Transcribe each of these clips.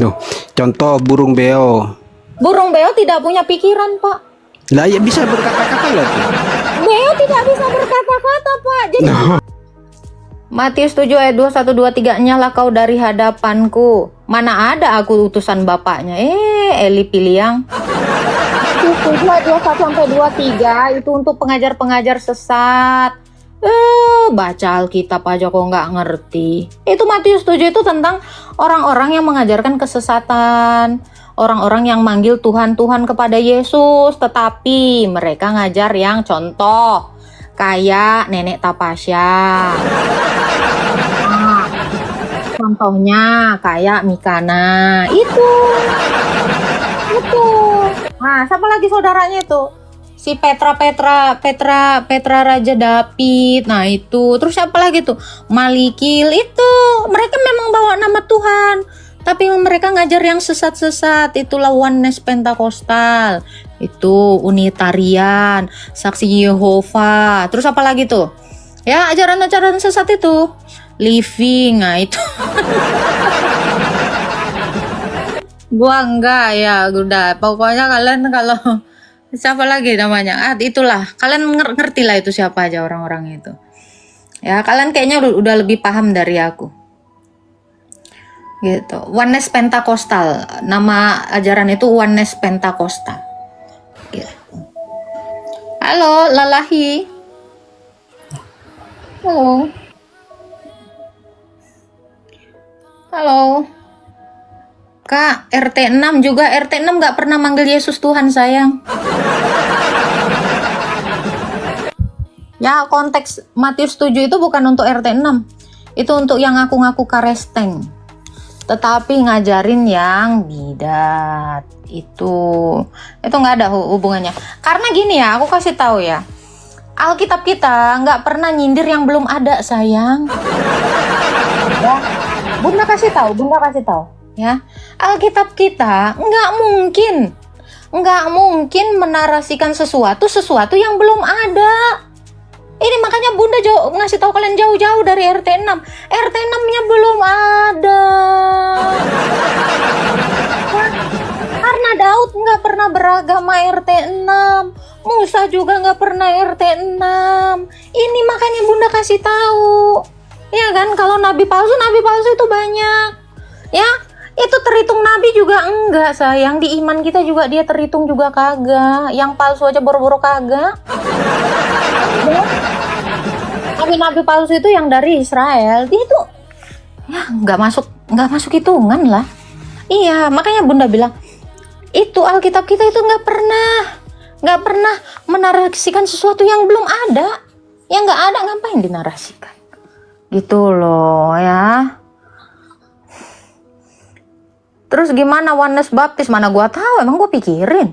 Loh, contoh burung beo. Burung beo tidak punya pikiran, Pak. Lah ya bisa berkata-kata nggak tuh? Beo tidak bisa berkata-kata, Pak. Jadi Matius 7 ayat 21 23, "Nyalah kau dari hadapanku. Mana ada aku utusan bapaknya." Eli Piliang. Matius 7 ayat 21 sampai 23 itu untuk pengajar-pengajar sesat. Baca Alkitab aja kok nggak ngerti. Itu Matius 7 itu tentang orang-orang yang mengajarkan kesesatan. Orang-orang yang manggil Tuhan-Tuhan kepada Yesus, tetapi mereka ngajar yang contoh kayak Nenek Tapasya. Nah, contohnya kayak Mikana. Itu. Nah, siapa lagi saudaranya itu? Si Petra Raja David. Nah, itu. Terus siapa lagi tuh? Malikil itu. Mereka memang bawa nama Tuhan, tapi mereka ngajar yang sesat-sesat. Itulah Oneness Pentakostal. Itu Unitarian, Saksi Yehova. Terus apa lagi tuh? Ya, ajaran-ajaran sesat itu. Living, nah itu. Gua enggak ya, udah. Pokoknya kalian kalau siapa lagi namanya? Itulah. Kalian ngerti lah itu siapa aja orang-orang itu. Ya, kalian kayaknya udah lebih paham dari aku. Gitu. Oneness Pentakostal. Nama ajaran itu Oneness Pentakostal. Gitu. Halo, Lalahi. Halo. Halo. Kak, RT 6 juga. RT 6 gak pernah manggil Yesus Tuhan, sayang. Ya, konteks Matius 7 itu bukan untuk RT 6. Itu untuk yang ngaku-ngaku karesteng. Tetapi ngajarin yang bidat. Itu nggak ada hubungannya. Karena gini ya, aku kasih tahu ya. Alkitab kita nggak pernah nyindir yang belum ada, sayang. Ya, Bunda kasih tahu. Ya, Alkitab kita nggak mungkin menarasikan sesuatu yang belum ada. Ini makanya Bunda ngasih tahu kalian jauh-jauh dari RT 6. RT 6-nya belum ada. Karena Daud nggak pernah beragama RT 6. Musa juga nggak pernah RT 6. Ini makanya Bunda kasih tahu. Ya kan, kalau nabi palsu itu banyak. Ya, itu terhitung nabi juga enggak, sayang. Di iman kita juga dia terhitung juga kagak. Yang palsu aja boro-boro kagak. Nabi-nabi palsu itu yang dari Israel, dia itu ya nggak masuk hitungan lah. Iya, makanya Bunda bilang itu Alkitab kita itu nggak pernah menarasikan sesuatu yang belum ada. Yang nggak ada ngapain dinarasikan? Gitu loh ya. Terus gimana Oneness Baptis? Mana gua tahu, emang gua pikirin.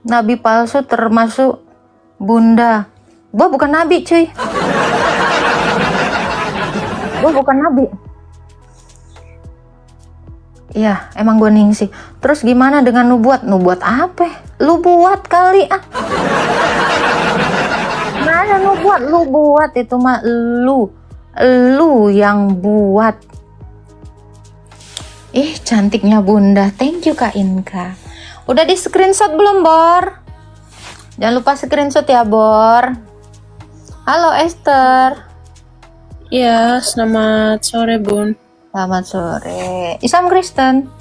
Nabi palsu termasuk Bunda. Gua bukan nabi, cuy. Gua bukan nabi. Iya, emang gua ningsih. Terus gimana dengan nubuat? Nubuat apa? Lu buat kali ah. Mana nubuat? Lu buat itu mah lu yang buat. Cantiknya Bunda. Thank you Kak Inka. Udah di screenshot belum, Bor? Jangan lupa screenshot ya, Bor. Halo Esther. Ya, selamat sore Bun. Selamat sore. Islam Kristen?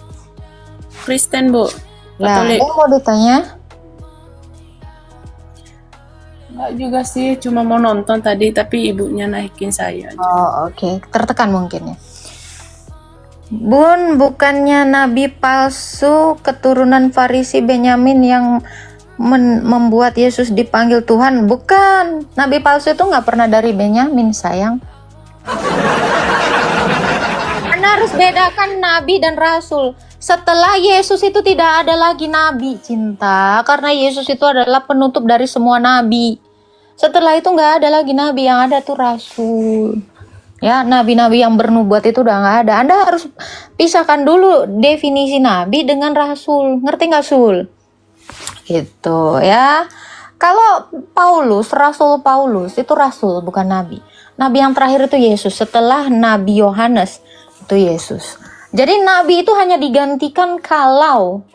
Kristen Bu. Lah, Katolik. mau ditanya? Enggak juga sih, cuma mau nonton tadi tapi ibunya naikin saya. Oh, oke. Tertekan mungkin ya. Bun, bukannya nabi palsu keturunan Farisi Benyamin yang membuat Yesus dipanggil Tuhan? Bukan. Nabi palsu itu nggak pernah dari Benyamin, sayang. Anda harus bedakan nabi dan rasul. Setelah Yesus itu tidak ada lagi nabi, cinta. Karena Yesus itu adalah penutup dari semua nabi. Setelah itu nggak ada lagi nabi, yang ada tuh rasul. Ya, nabi-nabi yang bernubuat itu udah nggak ada. Anda harus pisahkan dulu definisi nabi dengan rasul. Ngerti nggak, Sul? Gitu ya. Kalau Paulus, Rasul Paulus itu rasul bukan nabi. Nabi yang terakhir itu Yesus. Setelah Nabi Yohanes itu Yesus. Jadi nabi itu hanya digantikan kalau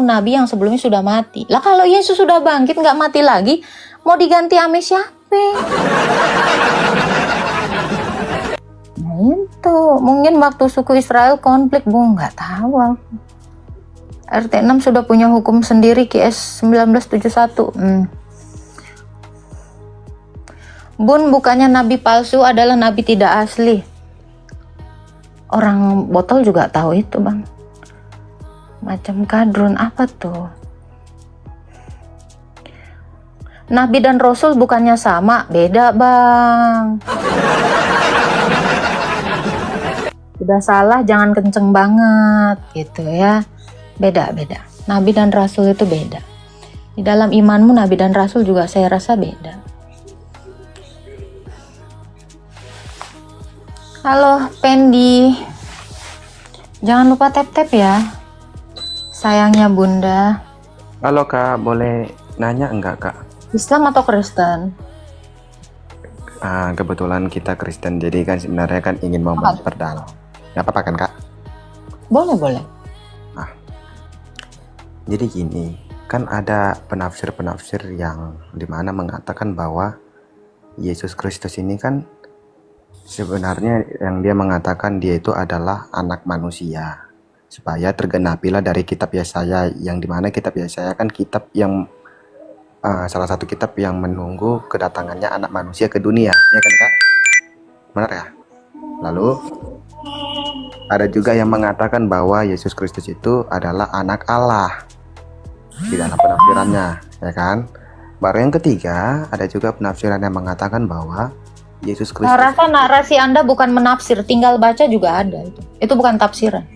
nabi yang sebelumnya sudah mati. Lah kalau Yesus sudah bangkit nggak mati lagi, mau diganti ame siapa? Nah itu mungkin waktu suku Israel konflik, Bu, nggak tahu aku. RT 6 sudah punya hukum sendiri QS 1971. Bun, bukannya nabi palsu adalah nabi tidak asli. Orang botol juga tahu itu, Bang. Macam kadrun apa tuh? Nabi dan Rasul bukannya sama, beda, Bang. Udah salah jangan kenceng banget gitu ya. Beda. Nabi dan Rasul itu beda. Di dalam imanmu Nabi dan Rasul juga saya rasa beda. Halo Pendi, jangan lupa tap-tap ya, sayangnya Bunda. Halo Kak, boleh nanya enggak Kak? Islam atau Kristen? Kebetulan kita Kristen, jadi kan sebenarnya kan ingin memperdalam. Gak apa-apa kan Kak? Boleh. Jadi gini, kan ada penafsir-penafsir yang dimana mengatakan bahwa Yesus Kristus ini kan sebenarnya yang dia mengatakan dia itu adalah anak manusia, supaya tergenapilah dari kitab Yesaya, yang dimana kitab Yesaya kan kitab yang salah satu kitab yang menunggu kedatangannya anak manusia ke dunia, ya kan Kak? Benar ya? Lalu ada juga yang mengatakan bahwa Yesus Kristus itu adalah anak Allah di dalam penafsirannya, ya kan? Baru yang ketiga, ada juga penafsiran yang mengatakan bahwa Yesus Kristus. Saya rasa narasi Anda bukan menafsir, tinggal baca juga ada itu. Itu bukan tafsiran.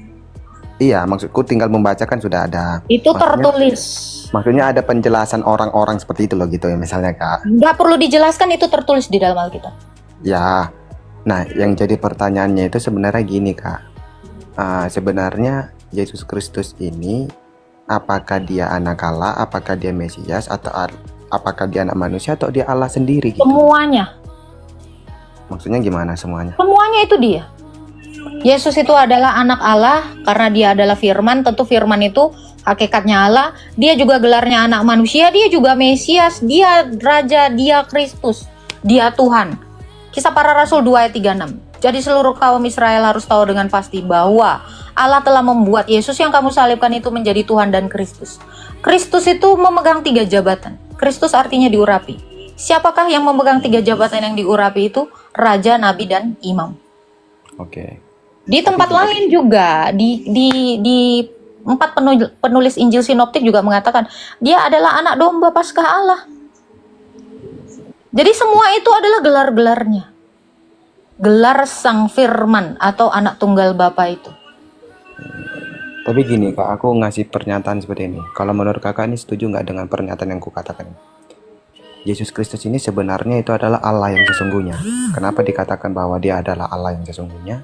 Iya, maksudku tinggal membaca kan sudah ada. Itu tertulis. Maksudnya ada penjelasan orang-orang seperti itu loh gitu ya, misalnya Kak. Nggak perlu dijelaskan, itu tertulis di dalam Alkitab. Ya, nah yang jadi pertanyaannya itu sebenarnya gini Kak. Sebenarnya Yesus Kristus ini apakah dia anak Allah, apakah dia Mesias, atau apakah dia anak manusia, atau dia Allah sendiri gitu? Semuanya. Maksudnya gimana semuanya? Semuanya itu dia. Yesus itu adalah anak Allah karena dia adalah firman. Tentu firman itu hakikatnya Allah. Dia juga gelarnya anak manusia. Dia juga Mesias. Dia Raja. Dia Kristus. Dia Tuhan. Kisah Para Rasul 2 ayat 36. Jadi seluruh kaum Israel harus tahu dengan pasti bahwa Allah telah membuat Yesus yang kamu salibkan itu menjadi Tuhan dan Kristus. Kristus itu memegang 3 jabatan. Kristus artinya diurapi. Siapakah yang memegang 3 jabatan yang diurapi itu? Raja, Nabi, dan Imam. Oke. Di tempat lain juga, di 4 penulis Injil Sinoptik juga mengatakan dia adalah anak domba Paskah Allah. Jadi semua itu adalah gelar-gelarnya. Gelar Sang Firman atau anak tunggal Bapa itu. Tapi gini Kak, aku ngasih pernyataan seperti ini. Kalau menurut Kakak ini setuju nggak dengan pernyataan yang kukatakan? Yesus Kristus ini sebenarnya itu adalah Allah yang sesungguhnya. Kenapa dikatakan bahwa dia adalah Allah yang sesungguhnya?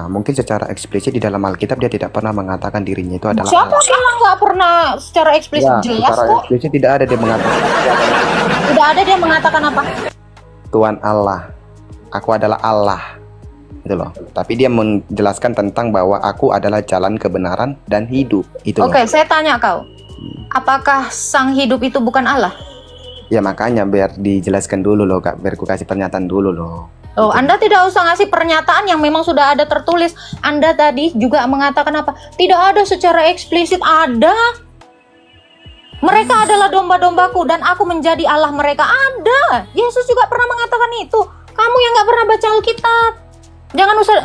Mungkin secara eksplisit di dalam Alkitab dia tidak pernah mengatakan dirinya itu adalah Siapa Allah. bilang nggak pernah secara eksplisit? Ya, Jelas secara kok. eksplisit tidak ada dia mengatakan. Tidak ada dia mengatakan apa? Tuhan Allah, aku adalah Allah, gitu loh. Tapi dia menjelaskan tentang bahwa aku adalah jalan kebenaran dan hidup, itu loh. Oke, saya tanya kau, apakah Sang Hidup itu bukan Allah? Ya makanya biar dijelaskan dulu loh Kak, biar ku kasih pernyataan dulu loh. Oh, Anda tidak usah ngasih pernyataan yang memang sudah ada tertulis. Anda tadi juga mengatakan apa? Tidak ada secara eksplisit. Ada. Mereka adalah domba-dombaku dan aku menjadi Allah mereka. Ada. Yesus juga pernah mengatakan itu. Kamu yang nggak pernah baca Alkitab,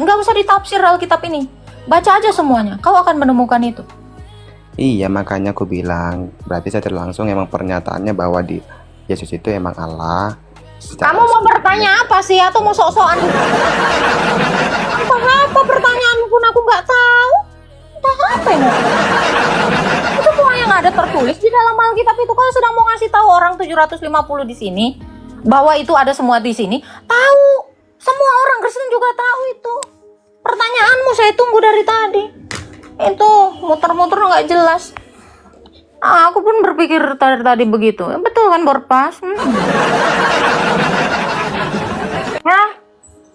nggak usah ditafsir Alkitab ini. Baca aja semuanya. Kau akan menemukan itu. Iya, makanya aku bilang berarti saya langsung emang pernyataannya bahwa Yesus itu emang Allah. Kamu mau bertanya apa sih, atau mau sok-sokan? Apa pertanyaan pun aku nggak tahu. Entah apa yang itu semua yang ada tertulis di dalam Alkitab itu. Kalau sedang mau ngasih tahu orang 750 di sini bahwa itu ada semua di sini, tahu. Semua orang Kristen juga tahu itu. Pertanyaanmu saya tunggu dari tadi. Itu muter-muter nggak jelas. Aku pun berpikir tadi begitu. Betul kan Borpas?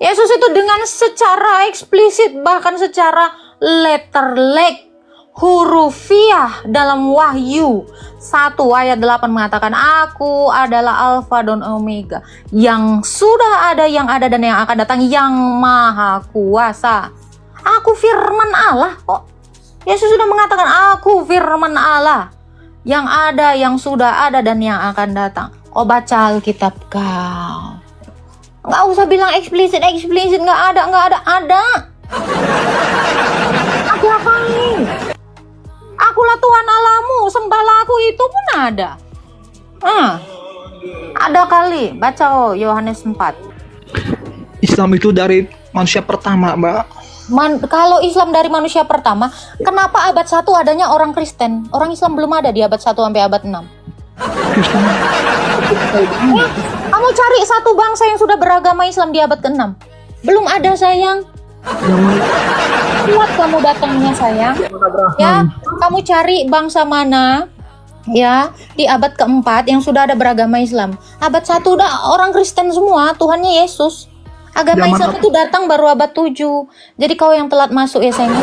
Yesus itu dengan secara eksplisit, bahkan secara letterlek, hurufiah dalam Wahyu 1 ayat 8 mengatakan, aku adalah Alfa dan Omega, yang sudah ada, yang ada, dan yang akan datang, yang maha kuasa. Aku firman Allah kok. Yesus sudah mengatakan, aku firman Allah, yang ada, yang sudah ada, dan yang akan datang. Kau baca Alkitab kau. Nggak usah bilang eksplisit, nggak ada. Ada kali. Akulah Tuhan Allahmu, sembahlah aku, itu pun ada. Ada kali. Baca Yohanes 4. Islam itu dari manusia pertama, Mbak. Kalau Islam dari manusia pertama, kenapa abad 1 adanya orang Kristen? Orang Islam belum ada di abad 1 sampai abad 6. Kamu cari satu bangsa yang sudah beragama Islam di abad ke-6. Belum ada, sayang. Kuat kamu datangnya, sayang. Ya, kamu cari bangsa mana ya di abad ke-4 yang sudah ada beragama Islam. Abad 1 udah orang Kristen semua, Tuhannya Yesus. Agama Islam itu datang baru abad 7. Jadi kau yang telat masuk ya, sayang.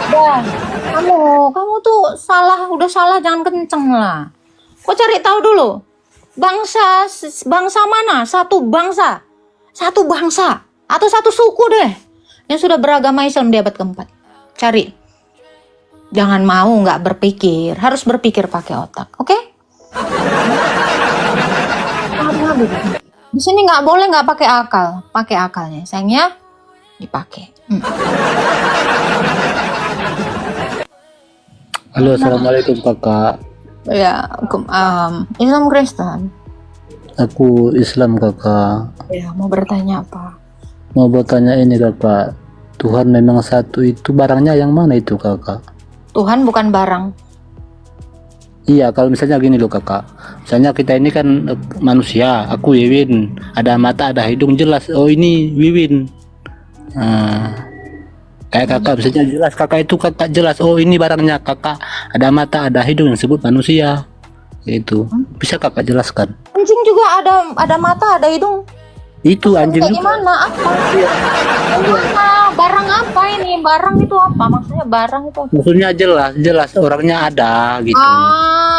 Dan kamu tuh salah, udah salah, jangan kenceng lah. Kau cari tahu dulu. Bangsa mana? Satu bangsa atau satu suku deh yang sudah beragama Islam di abad ke-4. Cari. Jangan mau nggak berpikir, harus berpikir pakai otak, oke? Di sini nggak boleh nggak pakai akal, pakai akalnya, sayangnya dipakai. Halo, assalamualaikum kakak. Ya, Islam Kristen. Aku Islam kakak. Ya, mau bertanya apa? Mau bertanya ini kakak. Tuhan memang satu, itu barangnya yang mana itu kakak? Tuhan bukan barang. Iya, kalau misalnya gini loh kakak. Misalnya kita ini kan manusia, aku Wiwin. Ada mata, ada hidung, jelas. Oh ini Wiwin. Kayak kakak misalnya jelas, kakak itu kakak jelas. Oh ini barangnya kakak. Ada mata, ada hidung yang disebut manusia. Itu bisa kakak jelaskan? Anjing juga ada mata, ada hidung. Itu anjing kayak gimana? Apa? Gimana? Barang apa ini? Barang itu apa? Maksudnya barang itu apa? Maksudnya jelas orangnya ada gitu.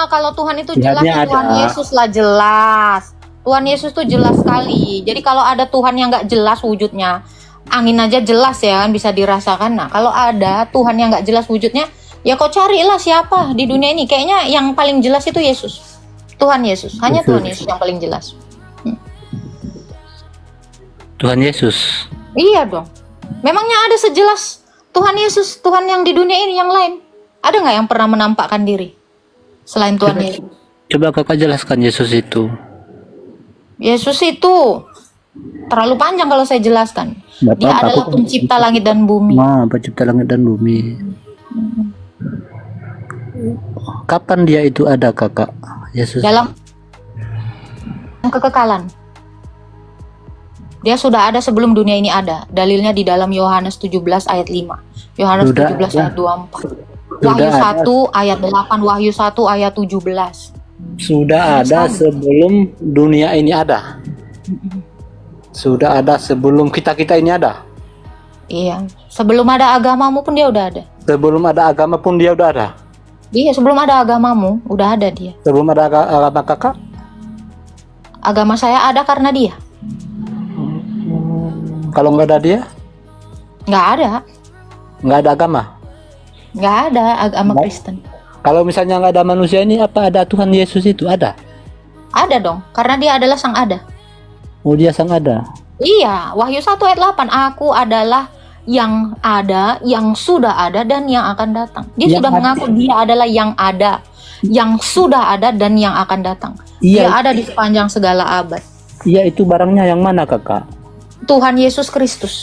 Kalau Tuhan itu jelas, Lihatnya Tuhan ada. Yesus lah jelas. Tuhan Yesus tuh jelas sekali. Jadi kalau ada Tuhan yang nggak jelas wujudnya, angin aja jelas ya, bisa dirasakan. Nah, kalau ada Tuhan yang nggak jelas wujudnya, ya kau carilah siapa di dunia ini. Kayaknya yang paling jelas itu Yesus. Tuhan Yesus. Hanya Tuhan Yesus yang paling jelas. Tuhan Yesus. Iya dong. Memangnya ada sejelas Tuhan Yesus, Tuhan yang di dunia ini yang lain? Ada nggak yang pernah menampakkan diri selain Tuhan Yesus? Coba kakak jelaskan Yesus itu. Yesus itu terlalu panjang kalau saya jelaskan. Bapak, Dia adalah pencipta langit dan bumi. Pencipta langit dan bumi. Kapan dia itu ada kakak? Yesus. Dalam kekekalan. Dia sudah ada sebelum dunia ini ada. Dalilnya di dalam Yohanes 17 ayat 5. Yohanes 17 ayat 24. Wahyu 1 ayat 8. Wahyu 1 ayat 17. Sudah ada sebelum dunia ini ada. Sudah ada sebelum kita ini ada. Iya. Sebelum ada agamamu pun dia udah ada. Sebelum ada agama pun dia udah ada. Iya, sebelum ada agamamu udah ada dia. Sebelum ada agama kakak. Agama saya ada karena dia. Kalau nggak ada dia, Nggak ada. nggak ada agama. Nggak ada agama Kristen. Kalau misalnya nggak ada manusia ini, apa ada Tuhan Yesus itu ada? Ada dong, karena dia adalah sang ada. Oh dia sang ada. Iya, Wahyu 1 ayat 8. Aku adalah yang ada, yang sudah ada, dan yang akan datang. Dia Yang sudah ada. mengaku dia adalah yang ada, yang sudah ada, dan yang akan datang. Iya. Dia ada di sepanjang segala abad. Iya, itu barangnya yang mana kakak? Tuhan Yesus Kristus.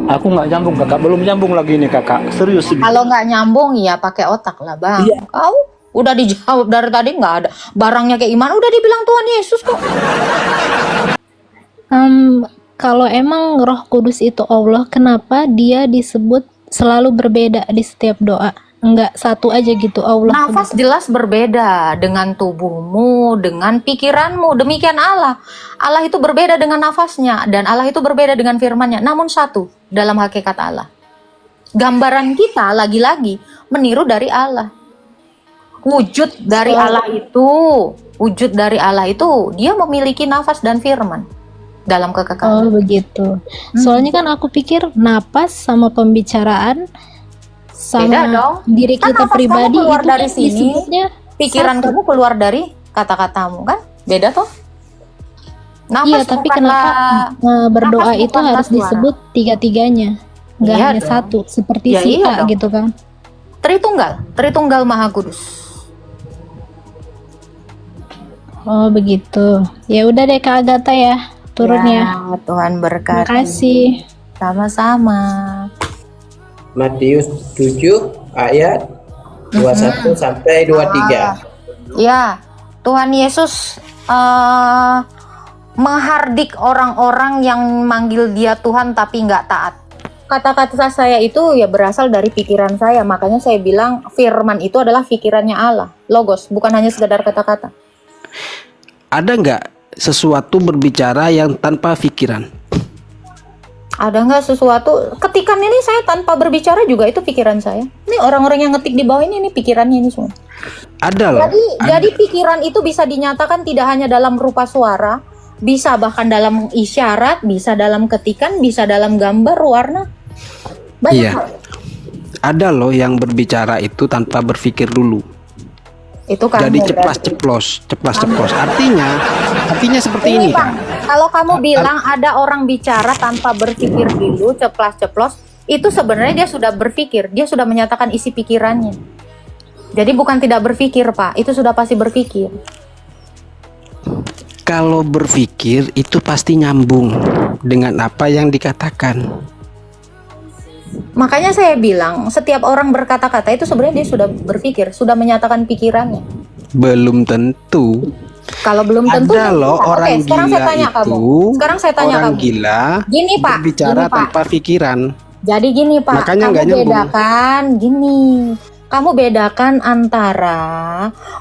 Aku nggak nyambung kakak, belum nyambung lagi nih kakak. Serius ini. Kalau nggak nyambung ya pakai otak lah bang. Iya. Kau udah dijawab dari tadi, nggak ada barangnya kayak gimana, udah dibilang Tuhan Yesus kok. Kalau emang Roh Kudus itu Allah, kenapa dia disebut selalu berbeda di setiap doa? Enggak satu aja gitu Allah Nafas begitu. jelas berbeda dengan tubuhmu, dengan pikiranmu. Demikian Allah. Allah itu berbeda dengan nafasnya dan Allah itu berbeda dengan firman-Nya. Namun satu dalam hakikat Allah. Gambaran kita lagi-lagi meniru dari Allah. Wujud dari wujud dari Allah itu dia memiliki nafas dan firman dalam kekekalan. Oh begitu. Soalnya kan aku pikir napas sama pembicaraan Beda sama dong. diri Kan kita nafas kamu pribadi keluar itu dari kan sini, disebutnya Pikiran satu. kamu keluar dari kata-katamu kan? Beda toh? Nafas Iya, tapi bukanlah- kenapa berdoa nafas itu bukanlah harus suara. disebut tiga-tiganya, nggak Iya hanya dong. satu seperti Ya si iya A dong. gitu kan? Tritunggal Maha Kudus. Oh begitu. Ya udah deh Kak Agatha ya, turun ya. Tuhan berkati. Makasih. Sama-sama. Matius 7 ayat 21 sampai 23. Ya, Tuhan Yesus menghardik orang-orang yang manggil dia Tuhan tapi nggak taat. Kata-kata saya itu ya berasal dari pikiran saya, makanya saya bilang firman itu adalah pikirannya Allah, logos, bukan hanya sekedar kata-kata. Ada nggak sesuatu berbicara yang tanpa pikiran? Ada nggak sesuatu? Ketikan ini saya tanpa berbicara juga itu pikiran saya. Ini orang-orang yang ngetik di bawah ini pikirannya ini semua. Ada loh. Jadi pikiran itu bisa dinyatakan tidak hanya dalam rupa suara, bisa bahkan dalam isyarat, bisa dalam ketikan, bisa dalam gambar, warna. Banyak Iya. hal. Ada loh yang berbicara itu tanpa berpikir dulu. Itu kan Jadi ceplas-ceplos. Artinya seperti ini Bang, kan. kalau kamu bilang ada orang bicara tanpa berpikir dulu, ceplas-ceplos, itu sebenarnya dia sudah berpikir, dia sudah menyatakan isi pikirannya. Jadi bukan tidak berpikir, Pak, itu sudah pasti berpikir. Kalau berpikir itu pasti nyambung dengan apa yang dikatakan. Makanya saya bilang, setiap orang berkata-kata itu sebenarnya dia sudah berpikir, sudah menyatakan pikirannya. Belum tentu. Kalau belum tentu Ada loh Oke, orang sekarang saya gila tanya itu. kamu. Sekarang saya tanya Orang kamu. gila Gini, Pak. berbicara Gini, Pak. tanpa pikiran. Jadi gini, Pak, Makanya kamu nggak nyambung. bedakan gini. Kamu bedakan antara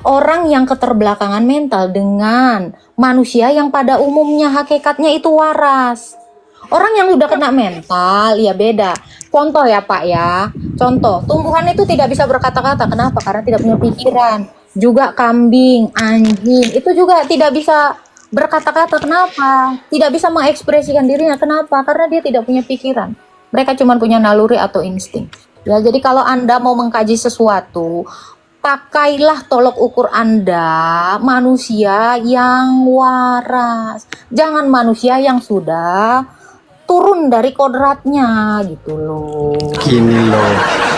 orang yang keterbelakangan mental dengan manusia yang pada umumnya hakikatnya itu waras. Orang yang udah kena mental ya beda. Contoh ya Pak ya. Contoh, tumbuhan itu tidak bisa berkata-kata. Kenapa? Karena tidak punya pikiran. Juga kambing, anjing itu juga tidak bisa berkata-kata. Kenapa? Tidak bisa mengekspresikan dirinya. Kenapa? Karena dia tidak punya pikiran. Mereka cuma punya naluri atau insting. Ya, jadi kalau Anda mau mengkaji sesuatu, pakailah tolok ukur Anda manusia yang waras. Jangan manusia yang sudah turun dari kodratnya gitu loh. Gini loh,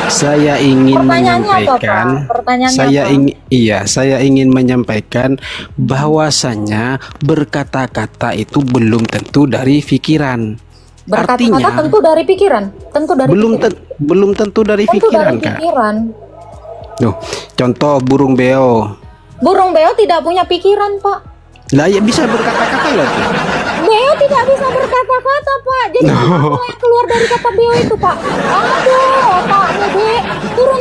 saya ingin Pertanyaannya apa, menyampaikan, Pak? Pertanyaannya saya apa? saya ingin menyampaikan bahwasanya berkata-kata itu belum tentu dari pikiran. Berkata-kata Artinya tentu dari pikiran, tentu dari pikiran. belum tentu dari Tentu pikiran, dari Kak. pikiran. Loh, contoh burung beo. Burung beo tidak punya pikiran, Pak. Lah ya bisa berkata-kata loh tuh. Beo tidak bisa berkata-kata, Pak. Jadi apa yang keluar dari kata beo itu, Pak? Aduh, otaknya turun.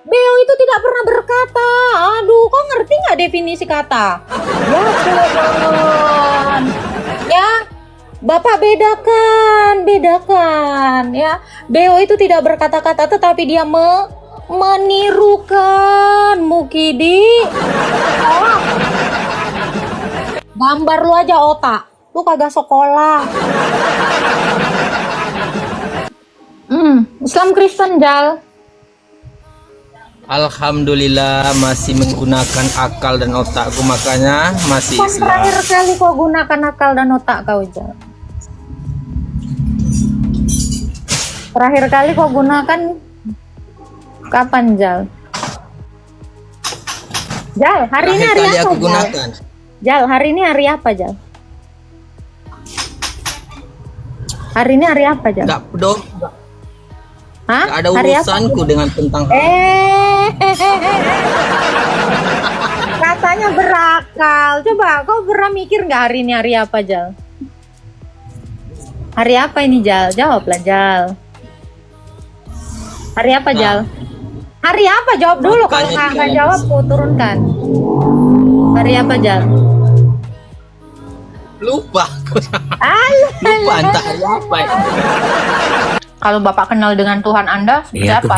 Beo itu tidak pernah berkata. Aduh, kok ngerti nggak definisi kata? Ya Tuhan. Ya, Bapak bedakan ya. Beo itu tidak berkata-kata tetapi dia menirukan Mukidi. Gambar lu aja otak. Lu kagak sekolah. Islam Kristen, Jal. Alhamdulillah masih menggunakan akal dan otakku, makanya masih Kan Islam. terakhir kali kau gunakan akal dan otak kau, Jal. Terakhir kali kau gunakan kapan, Jal? Jal, hari ini hari Terakhir kali apa, aku Jal? gunakan. Jal, hari ini hari apa, Jal? Hari ini hari apa, Jal? Enggak pedok, Hah? enggak ada Hari apa? urusanku dengan tentang Katanya berakal. Coba kau pernah mikir nggak hari ini hari apa, Jal? Hari apa ini, Jal? Jawablah, Jal. Hari apa, Jal? Hari apa? Jawab dulu. Kalau nggak jawab, aku turunkan. Hari apa, Jal? Lupa. Alah, Lupa entah hari apa. Kalau Bapak kenal dengan Tuhan Anda, seperti Iya, apa?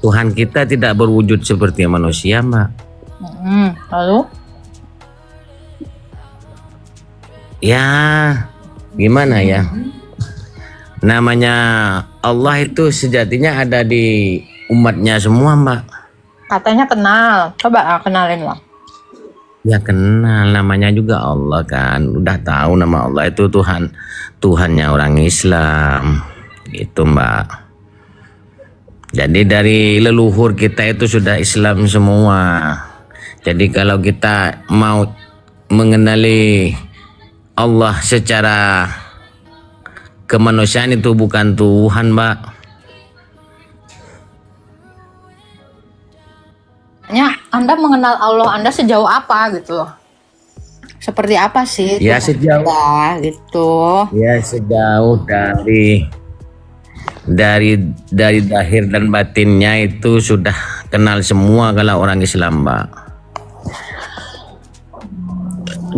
Tuhan kita tidak berwujud seperti manusia, Mbak. Lalu? Ya, gimana ya? Namanya Allah itu sejatinya ada di umatnya semua, Mbak. Katanya kenal. Coba kenalin lah. Ya kenal, namanya juga Allah kan. Udah tahu nama Allah itu Tuhan, Tuhannya orang Islam. Gitu, Mbak. Jadi dari leluhur kita itu sudah Islam semua. Jadi kalau kita mau mengenali Allah secara kemanusiaan itu bukan Tuhan, Mbak. Anda mengenal Allah Anda sejauh apa gitu loh? Seperti apa sih? Ya Tuhan sejauh Anda, gitu. Ya sejauh dari lahir dan batinnya itu sudah kenal semua kalau orang Islam, Mbak.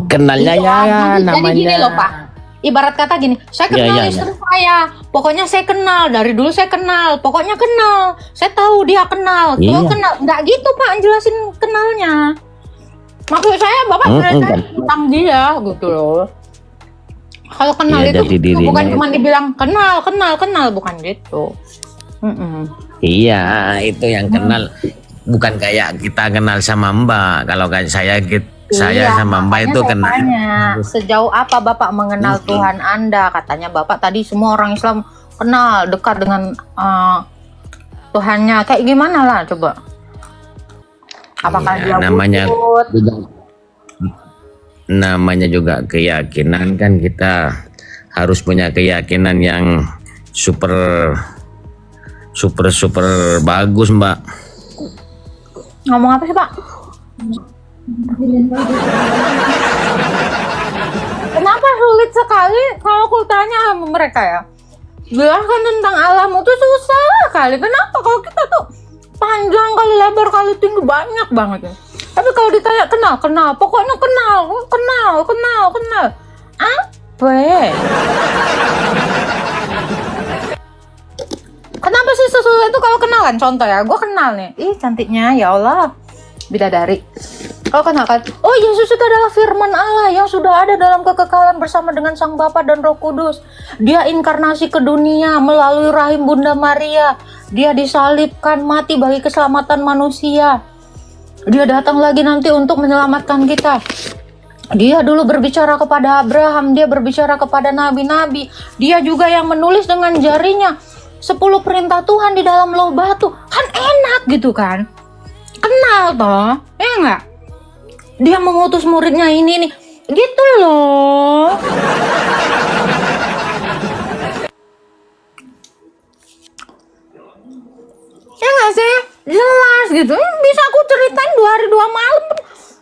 Kenalnya Iya, ya jadi gini loh, Pak. Ibarat kata gini, saya kenal Ya. istri saya. Pokoknya saya kenal, dari dulu saya kenal. Pokoknya kenal. Saya tahu dia kenal. Kalau Iya. kenal, nggak gitu Pak jelasin kenalnya. Maksud saya Bapak jelasin kan. tentang dia gitu loh. Kalau kenal Iya, itu jati dirinya bukan itu. cuma dibilang kenal, bukan gitu. Iya, itu yang kenal. Bukan kayak kita kenal sama Mbak. Kalau kayak saya Iya, sama Mbak makanya itu saya kenal. tanya, sejauh apa Bapak mengenal Tuhan Anda? Katanya Bapak tadi semua orang Islam kenal, dekat dengan Tuhannya. Kayak gimana lah coba? Apakah dia Iya, wujud? namanya juga keyakinan kan, kita harus punya keyakinan yang super bagus, Mbak. Ngomong apa sih Pak? Kenapa sulit sekali kalau aku tanya sama mereka ya? Jelaskan tentang alam itu susah kali. Kenapa kalau kita tuh panjang kali, lebar kali, tinggi, banyak banget ya. Tapi kalau ditanya kenal, pokoknya kenal. Apa? Kenapa sih sesuatu itu kalau kenalan? Contoh ya, gue kenal nih. Ih cantiknya, ya Allah. Bidadari. Kau kenal kan? Oh, Yesus itu adalah firman Allah yang sudah ada dalam kekekalan bersama dengan Sang Bapa dan Roh Kudus. Dia inkarnasi ke dunia melalui rahim Bunda Maria. Dia disalibkan, mati bagi keselamatan manusia. Dia datang lagi nanti untuk menyelamatkan kita. Dia dulu berbicara kepada Abraham, dia berbicara kepada nabi-nabi. Dia juga yang menulis dengan jarinya 10 perintah Tuhan di dalam loh batu. Kan enak gitu kan? Kenal toh, ya enggak? Dia mengutus muridnya ini nih, gitu loh. Ya nggak sih? Jelas gitu. Bisa aku ceritain 2 hari 2 malam.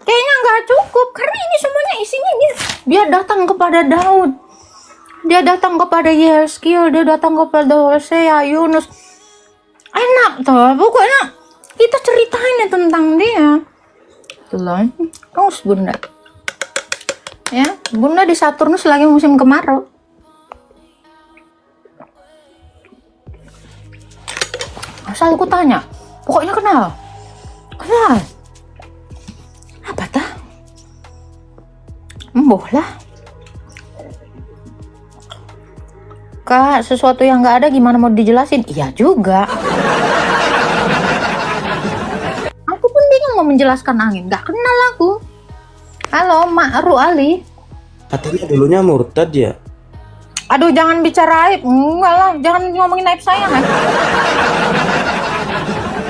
Kayaknya nggak cukup. Karena ini semuanya isinya gini. Dia datang kepada Daud. Dia datang kepada Yeskil. Dia datang kepada Hosea, Yunus. Enak toh. Pokoknya kita ceritain ya tentang dia. Itulah. Kaus Bunda. Ya, Bunda di Saturnus lagi musim kemarau. Asal aku tanya, pokoknya kenal. Apa tah? Emboh lah. Kak, sesuatu yang nggak ada gimana mau dijelasin? Iya juga. Aku pun bingung mau menjelaskan angin. Nggak kenal aku. Halo, Mak Ru Ali. Katanya dulunya murtad ya? Aduh, jangan bicara aib. Enggak lah, jangan ngomongin aib saya kan.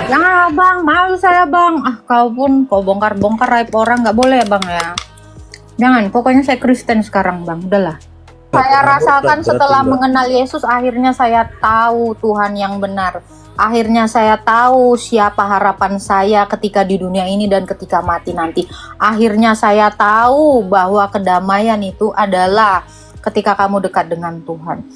Jangan bang, malu saya bang. Kau pun kau bongkar-bongkar aib orang nggak boleh bang ya. Jangan, pokoknya saya Kristen sekarang bang. Udahlah. Saya rasakan setelah mengenal Yesus, akhirnya saya tahu Tuhan yang benar. Akhirnya saya tahu siapa harapan saya ketika di dunia ini dan ketika mati nanti. Akhirnya saya tahu bahwa kedamaian itu adalah ketika kamu dekat dengan Tuhan.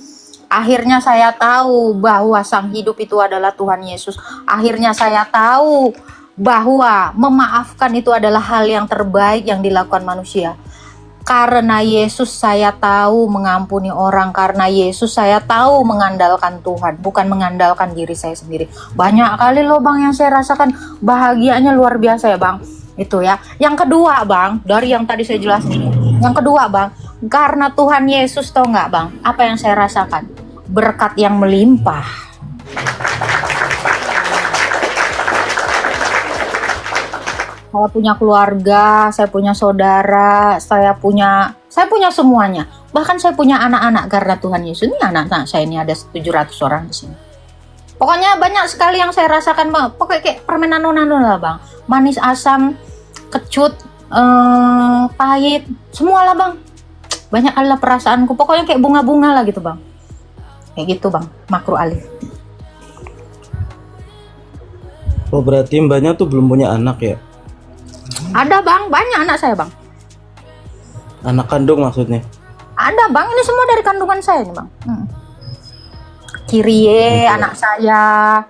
Akhirnya saya tahu bahwa Sang Hidup itu adalah Tuhan Yesus. Akhirnya saya tahu bahwa memaafkan itu adalah hal yang terbaik yang dilakukan manusia. Karena Yesus saya tahu mengampuni orang. Karena Yesus saya tahu mengandalkan Tuhan, bukan mengandalkan diri saya sendiri. Banyak kali loh Bang yang saya rasakan bahagianya luar biasa ya Bang. Itu ya. Yang kedua Bang, dari yang tadi saya jelasin. Yang kedua Bang, karena Tuhan Yesus, tau nggak Bang, apa yang saya rasakan? Berkat yang melimpah. Saya punya keluarga, saya punya saudara, saya punya semuanya. Bahkan saya punya anak-anak karena Tuhan Yesus. Ini anak-anak saya ini ada 700 orang di sini. Pokoknya banyak sekali yang saya rasakan Bang. Pokoknya kayak permainan nano lah Bang. Manis, asam, kecut, pahit, semualah Bang. Banyak kali lah perasaanku. Pokoknya kayak bunga-bunga lah gitu Bang. Kayak gitu Bang, makro alif. Oh berarti mbaknya tuh belum punya anak ya? Ada Bang, banyak anak saya Bang. Anak kandung maksudnya? Ada Bang, ini semua dari kandungan saya nih Bang. Kirie anak saya,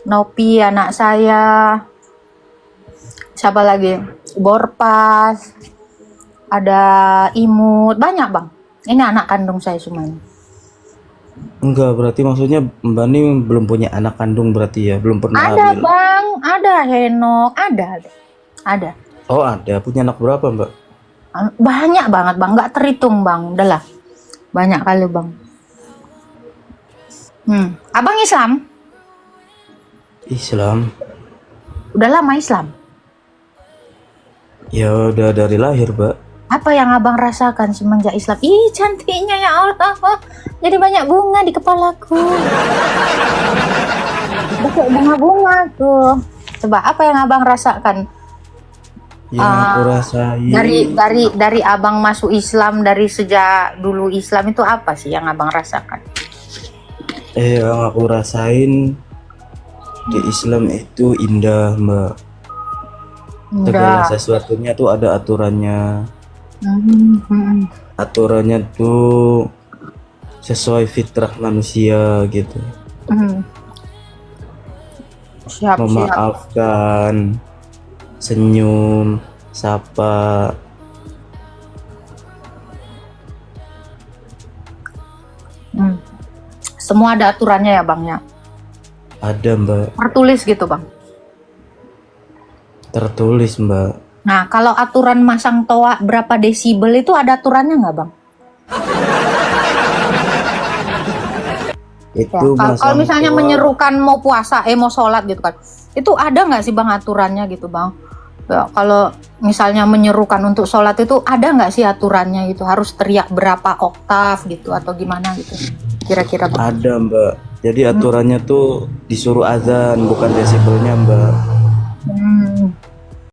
Nopi anak saya, siapa lagi? Borpas, ada Imut, banyak Bang. Ini anak kandung saya semuanya. Enggak, berarti maksudnya mbak ini belum punya anak kandung berarti ya? Belum pernah Ada hamil? Bang, ada Henok, ada. Oh ada, punya anak berapa mbak? Banyak banget Bang, nggak terhitung Bang, udahlah. Banyak kali Bang. Abang Islam? Islam? Udah lama Islam? Ya udah dari lahir mbak. Apa yang abang rasakan semenjak Islam? Ih cantiknya ya Allah. Jadi banyak bunga di kepalaku. Udah kayak bunga-bunga tuh. Coba apa yang abang rasakan? Yang aku rasain Dari abang masuk Islam, dari sejak dulu Islam itu apa sih yang abang rasakan? yang aku rasain di Islam itu indah mbak. Segala sesuatunya tuh ada aturannya. Aturannya tuh sesuai fitrah manusia gitu. Siap. Memaafkan, senyum, sapa. Semua ada aturannya ya Bang ya? Ada mbak. Tertulis gitu Bang? Tertulis mbak. Nah kalau aturan masang toa berapa desibel itu ada aturannya nggak Bang? Itu Ya, kalau misalnya toa. menyerukan mau puasa, mau sholat gitu kan, itu ada nggak sih Bang aturannya gitu Bang? Ya, kalau misalnya menyerukan untuk sholat itu ada nggak sih aturannya gitu? Harus teriak berapa oktav gitu atau gimana gitu? Kira-kira Bang? Ada mbak. Jadi aturannya tuh disuruh azan bukan desibelnya mbak.